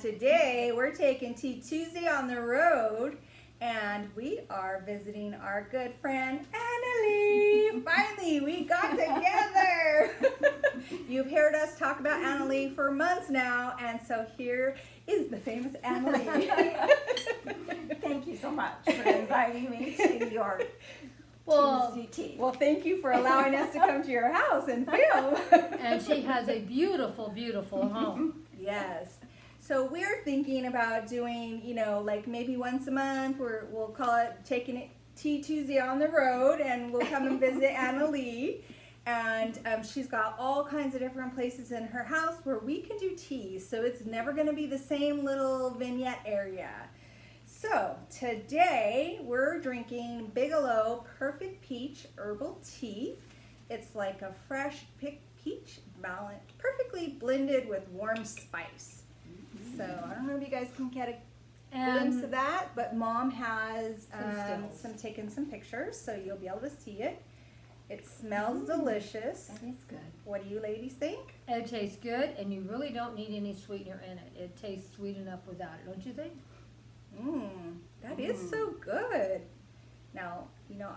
today we're taking Tea Tuesday on the road, and we are visiting our good friend Annalee. Finally, we got together. You've heard us talk about Annalee for months now, and so here is the famous Annalee. Thank you so much for inviting me to your Tuesday tea. Well, thank you for allowing us to come to your house and film. And she has a beautiful, beautiful home. Yes. So we're thinking about doing, like maybe once a month, we'll call it taking it Tea Tuesday on the road, and we'll come and visit Annalee. And she's got all kinds of different places in her house where we can do tea. So it's never going to be the same little vignette area. So today we're drinking Bigelow Perfect Peach Herbal Tea. It's like a fresh picked peach, balanced, perfectly blended with warm spice. So I don't know if you guys can get a glimpse of that, but Mom has taken some pictures, so you'll be able to see it. It smells delicious. That is good. What do you ladies think? It tastes good, and you really don't need any sweetener in it. It tastes sweet enough without it, don't you think? That is so good. Now,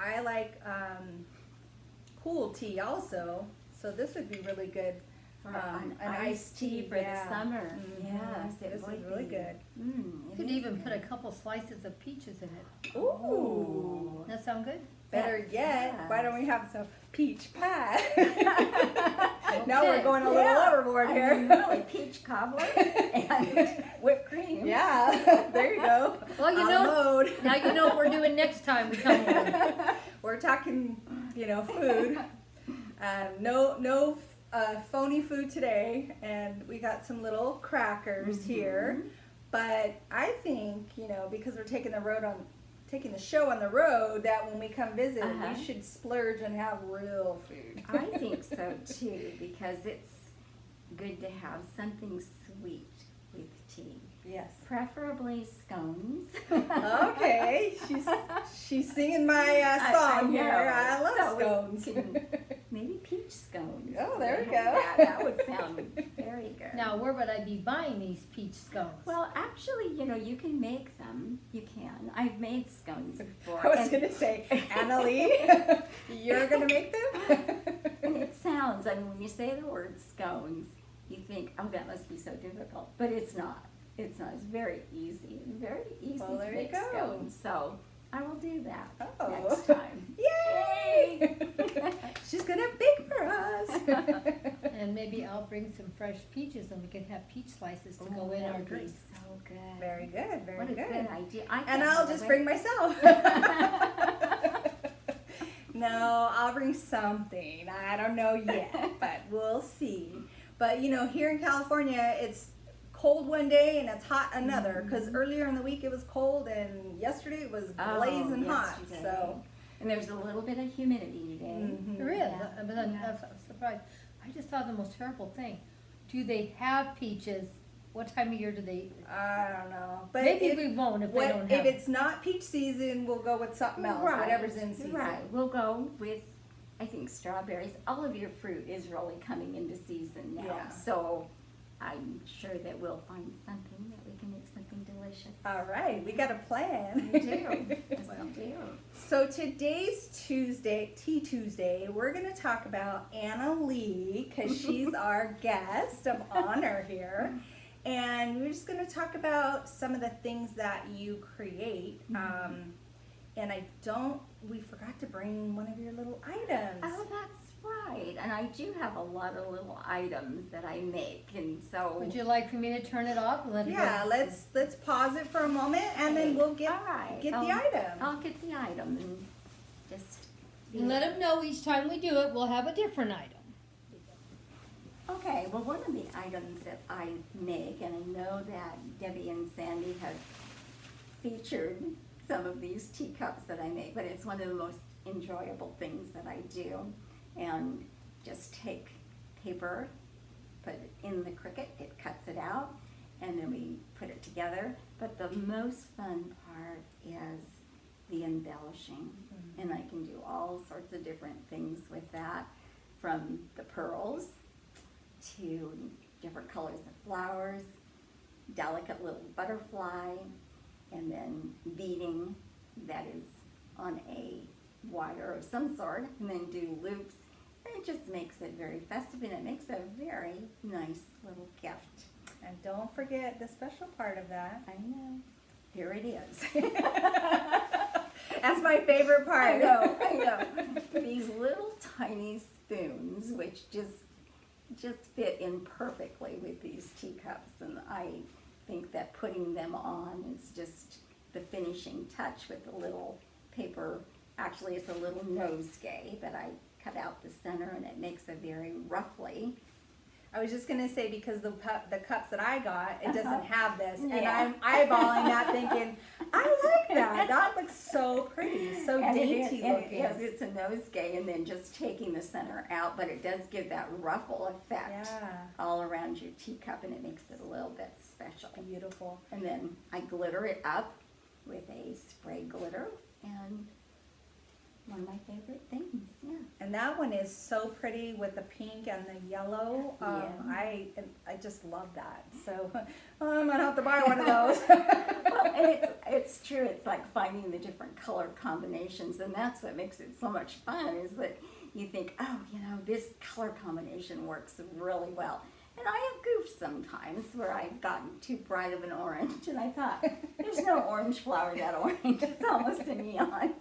I like cool tea also, so this would be really good. An iced tea for the summer. Yes, this is really good. You could even put a couple slices of peaches in it. Ooh. That sound good? Better yet, why don't we have some peach pie? Now we're going a little overboard here. Really, peach cobbler and whipped cream. Yeah, there you go. Well, now you know what we're doing next time we come over. We're talking, food. No phony food today, and we got some little crackers here. But I think, because we're taking the show on the road, that when we come visit, we should splurge and have real food. I think so too, because it's good to have something sweet with tea. Yes. Preferably scones. Okay, she's singing my song here. I love scones. Maybe peach scones. Oh, there we go. Yeah, that would sound very good. Now, where would I be buying these peach scones? Well, actually, you can make them. You can. I've made scones before. I was going to say, Annalee, you're going to make them? And it sounds, when you say the word scones, you think, oh, that must be so difficult. But it's not. It's not. It's very easy. Very easy to make scones. So I will do that next time. Yay! She's going to bake for us. And maybe I'll bring some fresh peaches, and we can have peach slices to go in our drinks. So good. Very good. Very what a good idea. And I'll just bring myself. No, I'll bring something. I don't know yet, but we'll see. But here in California, it's cold one day and it's hot another, because earlier in the week it was cold, and yesterday it was blazing hot. So, and there's a little bit of humidity today. There is, but I'm surprised. I just thought the most terrible thing. Do they have peaches? What time of year do they? I don't know. But maybe we won't if they don't have. If it's not peach season, we'll go with something else, whatever's in season. Right, we'll go with, I think, strawberries. All of your fruit is really coming into season now. Yeah. So I'm sure that we'll find something that we can make something delicious. All right, we got a plan. We do. Yes, we do. So today's Tea Tuesday, we're going to talk about Annalee, because she's our guest of honor here. And we're just going to talk about some of the things that you create. And we forgot to bring one of your little items. Oh, that's right. And I do have a lot of little items that I make, and so. Would you like for me to turn it off and let it go? Let's pause it for a moment, and then we'll get the item. I'll get the item and just. And let them know each time we do it, we'll have a different item. Okay, well, one of the items that I make, and I know that Debbie and Sandy have featured some of these teacups that I make, but it's one of the most enjoyable things that I do. And just take paper, put it in the Cricut, it cuts it out, and then we put it together. But the most fun part is the embellishing. And I can do all sorts of different things with that, from the pearls to different colors of flowers, delicate little butterfly, and then beading that is on a wire of some sort, and then do loops. And it just makes it very festive, and it makes a very nice little gift. And don't forget the special part of that. I know. Here it is. That's my favorite I part. know. These little tiny spoons, which just fit in perfectly with these teacups, and I think that putting them on is just the finishing touch with the little paper. Actually, it's a little nosegay that I cut out the center, and it makes a very roughly. I was just gonna say, because the cups that I got, it doesn't have this, and Yeah. I'm eyeballing that, thinking, I like that. That looks so pretty, so And dainty and looking. it's a nosegay, and then just taking the center out, but it does give that ruffle effect Yeah, all around your teacup, and it makes it a little bit special. beautiful. And then I glitter it up with a spray glitter, and one of my favorite things, yeah. And that one is so pretty with the pink and the yellow. Yeah. I just love that. So I'm gonna have to buy one of those. Well, and it's true, it's like finding the different color combinations, and that's what makes it so much fun, is that you think, oh, this color combination works really well. And I have goofed sometimes where I've gotten too bright of an orange, and I thought, there's no orange flower that orange, it's almost a neon.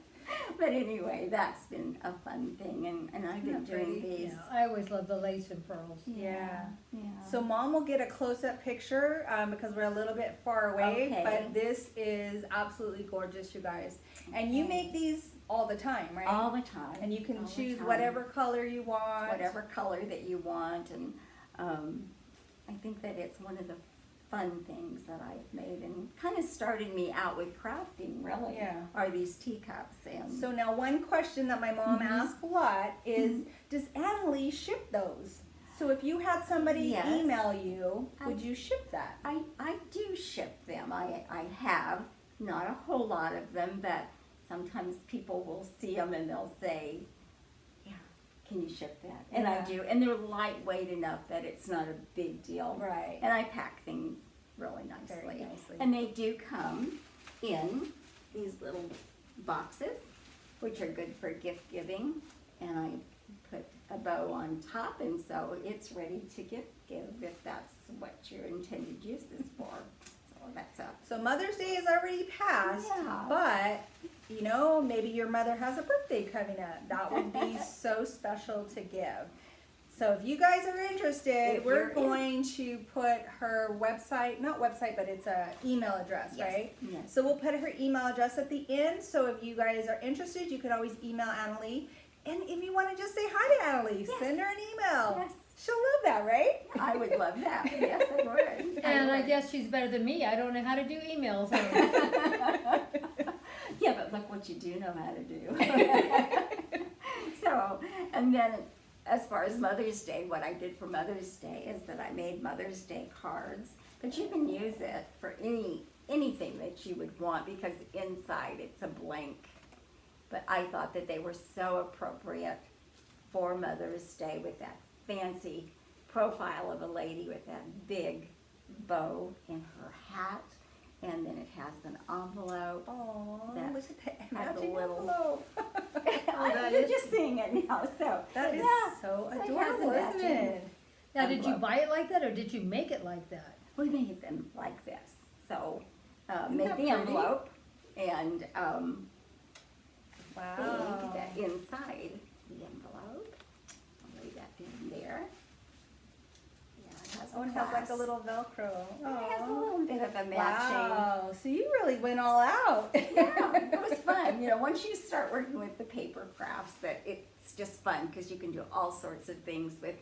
But anyway, that's been a fun thing, and I've been doing these. Yeah, I always love the lace and pearls. Yeah. Yeah. So Mom will get a close-up picture because we're a little bit far away, Okay. but this is absolutely gorgeous, you guys. And you Okay. make these all the time, right? All the time. And you can all the choose time. whatever color you want. Whatever color that you want, and I think that it's one of the fun things that I've made, and kind of started me out with crafting, really, Yeah. are these teacups. And So now one question that my mom Mhm. asks a lot is, does Annalee ship those? So if you had somebody Yes. email you, would I- you ship that? I do ship them. I have, not a whole lot of them, but sometimes people will see them and they'll say, yeah, can you ship that? And I Yeah. do, and they're lightweight enough that it's not a big deal. Right. And I pack things really nicely. Very nicely. And they do come in these little boxes, which are good for gift giving. And I put a bow on top, and so it's ready to give if that's what your intended use is for. So that's a So Mother's Day is already passed, Yeah. but maybe your mother has a birthday coming up. That would be so special to give. So if you guys are interested, If we're you're in- going to put her website, not website, but it's a email address, Yes, right? yes. So we'll put her email address at the end. So if you guys are interested, you can always email Annalee. And if you want to just say hi to Annalee, Yes. send her an email. Yes. She'll love that, right? I would love that. Yes, I would. And I would. guess she's better than me. I don't know how to do emails. Yeah, but look what you do know how to do. So, and then as far as Mother's Day, what I did for Mother's Day is that I made Mother's Day cards, but you can use it for anything that you would want, because inside it's a blank. But I thought that they were so appropriate for Mother's Day, with that fancy profile of a lady with that big bow in her hat, and then it has an envelope. Oh, That look at that had the matching little- envelope. You're just seeing it now, so. That is yeah, so it has adorable, a isn't matching- it? Now, did you envelope. buy it like that, or did you make it like that? We made them like this. So, Isn't make that the pretty? envelope, and Wow. think that inside the envelope, I'll lay that down there. Yeah, it has Oh, and it a has like a clasp. little Velcro. It has a Aw. little bit of a matching. Wow, so you really went all out. Yeah, it was fun. Once you start working with the paper crafts, that it's just fun, because you can do all sorts of things with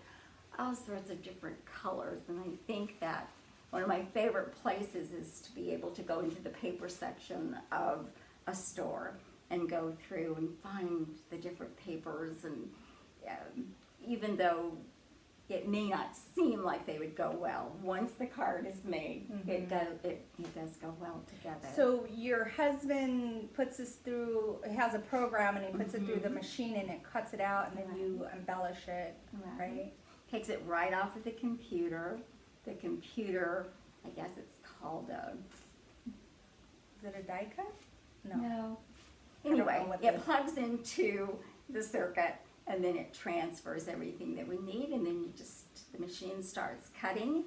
all sorts of different colors. And I think that one of my favorite places is to be able to go into the paper section of a store and go through and find the different papers. And even though it may not seem like they would go well, once the card is made, it does go well together. So your husband puts this through, he has a program and he puts it through the machine and it cuts it out and then you embellish it, right? Takes it right off of the computer. The computer, I guess it's called Is it a die cut? No. no. don't know Anyway, what it the- plugs into the circuit and then it transfers everything that we need, and then the machine starts cutting,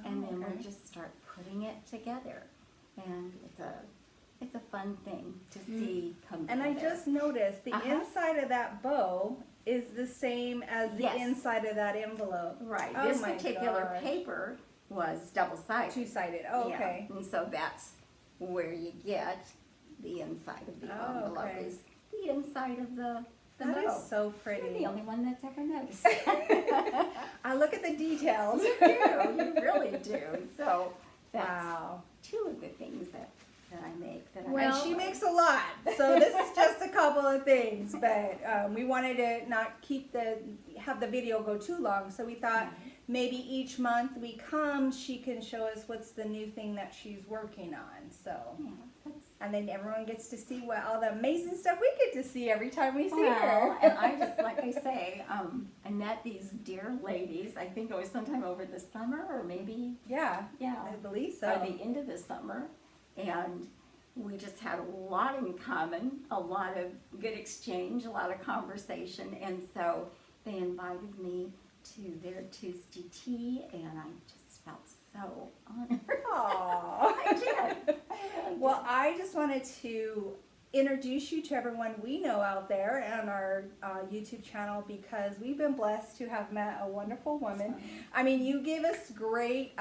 and then okay. we just start putting it together. And it's a fun thing to see come And together. I just noticed the Uh-huh. inside of that bow is the same as the Yes. inside of that envelope. Right, Oh this my particular gosh. paper was double-sided. Two-sided. Oh, Yeah, okay. and so that's where you get the inside of the Oh, envelope okay. is the inside of the That bow. is so You're pretty. the only one that's ever noticed. I look at the details. You do, you really do. So that's Wow. two of the things that I make that Well- And she makes a lot, so this is just a couple of things, but we wanted to not have the video go too long, so we thought maybe each month we come, she can show us what's the new thing that she's working on, so. Yeah, that's And then everyone gets to see what all the amazing stuff we get to see every time we see well, her. and I just, like I say, I met these dear ladies, I think it was sometime over the summer, or maybe, Yeah, yeah, I believe so. by the end of the summer, and we just had a lot in common, a lot of good exchange, a lot of conversation, and so they invited me to their Tuesday tea, and I just felt so honored. Aww. I did. I really did. Well, I just wanted to introduce you to everyone we know out there on our YouTube channel, because we've been blessed to have met a wonderful woman. I mean, you give us great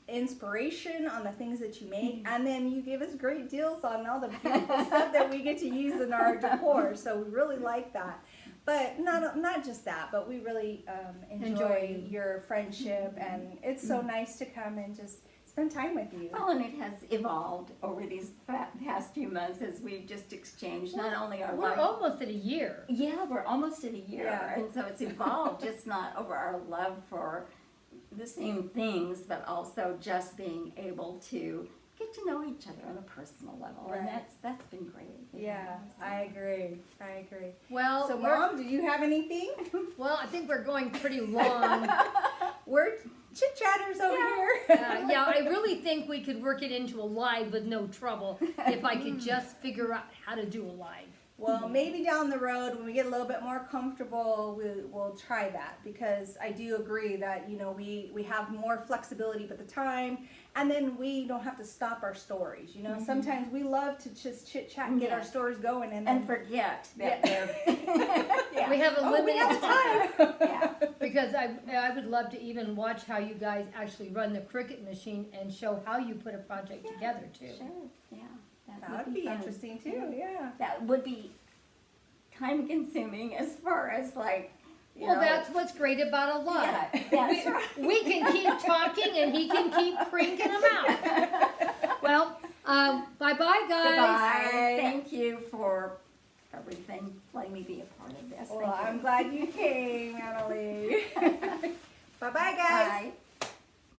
inspiration on the things that you make, and then you give us great deals on all the beautiful stuff that we get to use in our decor, so we really like that. But not just that, but we really enjoy Enjoy. your friendship, and it's so nice to come and just spend time with you. Well, and it has evolved over these past few months as we've just exchanged not only our We're life. almost at a year. Yeah, we're almost at a year, Yeah. and so it's evolved just not over our love for the same things, but also just being able to get to know each other on a personal level, and Right. that's been great. Yeah, I agree. Well, So, we're- Mom, do you have anything? well, I think we're going pretty long. We're chit chatters over here. Yeah, I really think we could work it into a live with no trouble if I could just figure out how to do a live. Well, maybe down the road when we get a little bit more comfortable, we'll try that, because I do agree that, you know, we have more flexibility with the time, and then we don't have to stop our stories. You know, sometimes we love to just chit chat and get our Yeah. stories going, and And then forget Yeah. that they're, We have a oh, we limited have time. yeah. Because I would love to even watch how you guys actually run the Cricut machine and show how you put a project together too. Sure, yeah. that would be fun. interesting too. Yeah. That would be time consuming as far as like, you Well, know. that's what's great about a live. Yeah, that's right. We can keep talking and he can keep cranking them out. Well, bye-bye, guys. Goodbye. Thank you for everything, letting me be a part of this. Well, Thank you. I'm glad you came, Annalee. Bye-bye, guys. Bye.